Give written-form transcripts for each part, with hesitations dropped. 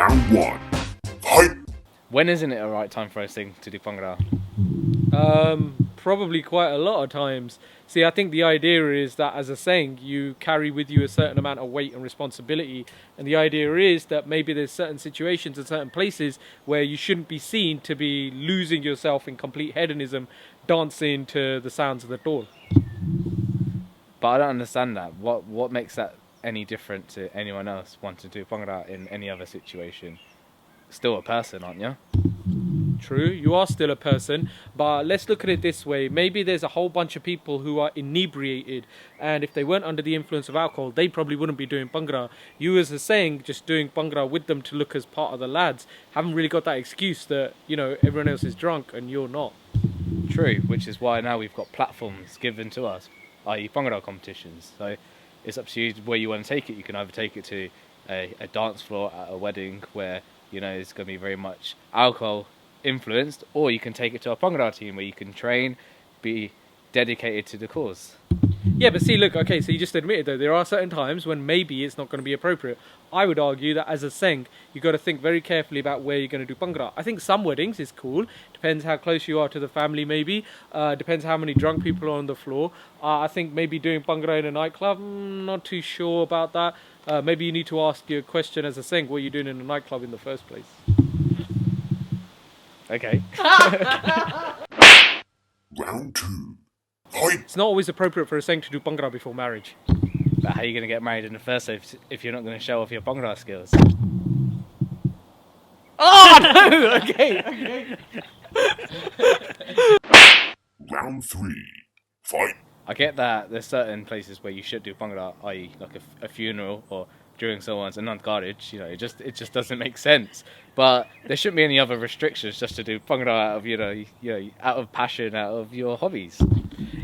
Round 1. Fight! When isn't it a right time for a Singh to do bhangra? Probably quite a lot of times. See, I think the idea is that as a Singh, you carry with you a certain amount of weight and responsibility. And the idea is that maybe there's certain situations and certain places where you shouldn't be seen to be losing yourself in complete hedonism, dancing to the sounds of the Deol. But I don't understand that. What makes that any different to anyone else wanting to do bhangra in any other situation? Still a person, aren't you? True, you are still a person, but let's look at it this way. Maybe there's a whole bunch of people who are inebriated, and if they weren't under the influence of alcohol, they probably wouldn't be doing bhangra. You, as a Singh, just doing bhangra with them to look as part of the lads, haven't really got that excuse that, you know, everyone else is drunk and you're not. True, which is why now we've got platforms given to us, i.e. bhangra competitions. So it's up to you where you want to take it. You can either take it to a dance floor at a wedding where, you know, it's going to be very much alcohol influenced, or you can take it to a bhangra team where you can train, be dedicated to the cause. Yeah, but see, look, okay, so you just admitted though, there are certain times when maybe it's not going to be appropriate. I would argue that as a Singh, you've got to think very carefully about where you're going to do bhangra. I think some weddings is cool, depends how close you are to the family maybe, depends how many drunk people are on the floor. I think maybe doing bhangra in a nightclub, not too sure about that. Maybe you need to ask your question as a Singh, what are you doing in a nightclub in the first place? Okay. Round 2. Fight! It's not always appropriate for a Singh to do bhangra before marriage. But how are you going to get married in the first place if you're not going to show off your bhangra skills? Oh no! Okay. Round 3. Fight! I get that there's certain places where you should do bhangra, i.e. like a funeral or during someone's anand, you know, it just doesn't make sense. But there shouldn't be any other restrictions just to do bhangra out of, you know, out of passion, out of your hobbies.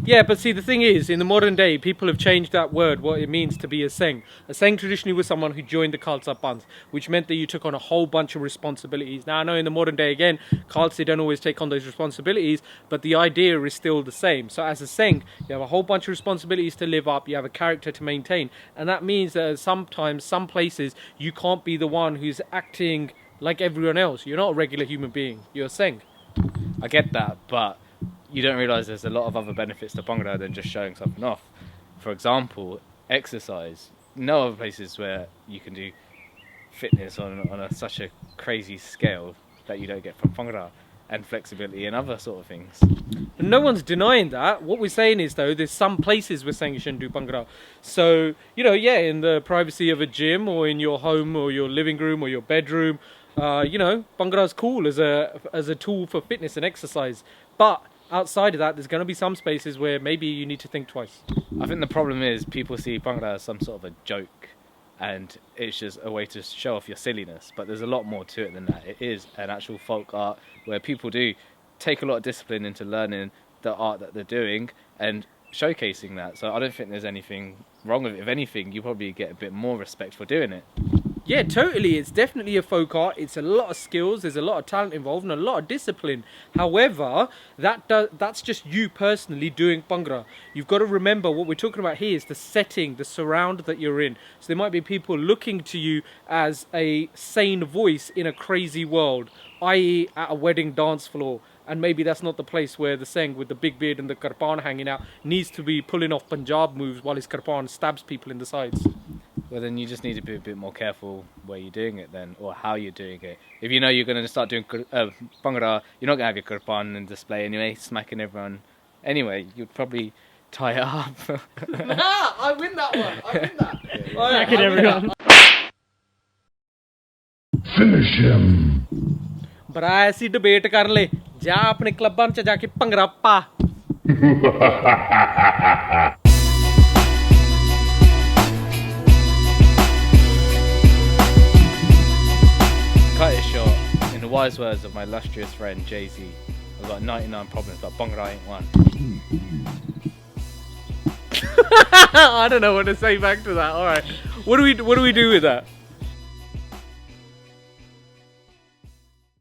Yeah, but see, the thing is, in the modern day, people have changed that word, what it means to be a Singh. A Singh traditionally was someone who joined the Khalsa Panth, which meant that you took on a whole bunch of responsibilities. Now, I know in the modern day, again, Khalsa don't always take on those responsibilities, but the idea is still the same. So as a Singh, you have a whole bunch of responsibilities to live up, you have a character to maintain, and that means that sometimes, some places, you can't be the one who's acting like everyone else. You're not a regular human being, you're a Singh. I get that, but you don't realise there's a lot of other benefits to bhangra than just showing something off. For example, exercise. No other places where you can do fitness on such a crazy scale that you don't get from bhangra, and flexibility and other sort of things. No one's denying that. What we're saying is, though, there's some places we're saying you shouldn't do bhangra. So, you know, yeah, in the privacy of a gym or in your home or your living room or your bedroom, you know, bhangra is cool as a tool for fitness and exercise. But outside of that, there's going to be some spaces where maybe you need to think twice. I think the problem is people see bhangra as some sort of a joke, and it's just a way to show off your silliness. But there's a lot more to it than that. It is an actual folk art where people do take a lot of discipline into learning the art that they're doing and showcasing that. So I don't think there's anything wrong with it. If anything, you probably get a bit more respect for doing it. Yeah, totally. It's definitely a folk art. It's a lot of skills. There's a lot of talent involved and a lot of discipline. However, that's just you personally doing bhangra. You've got to remember what we're talking about here is the setting, the surround that you're in. So there might be people looking to you as a sane voice in a crazy world, i.e. at a wedding dance floor. And maybe that's not the place where the Singh with the big beard and the kirpan hanging out needs to be pulling off Punjab moves while his kirpan stabs people in the sides. Well, then you just need to be a bit more careful where you're doing it then, or how you're doing it. If you know you're going to start doing bhangra, you're not going to have your kirpan in display anyway, smacking everyone. Anyway, you'd probably tie it up. I win that one. I win that. Smacking everyone. Finish him! भरा ऐसी debate कर ले जा अपने क्लबां च जाके भंगड़ा पा Cut it short. In the wise words of my illustrious friend Jay-Z, I've got 99 problems, but bhangra ain't one. I don't know what to say back to that. All right, what do we do with that?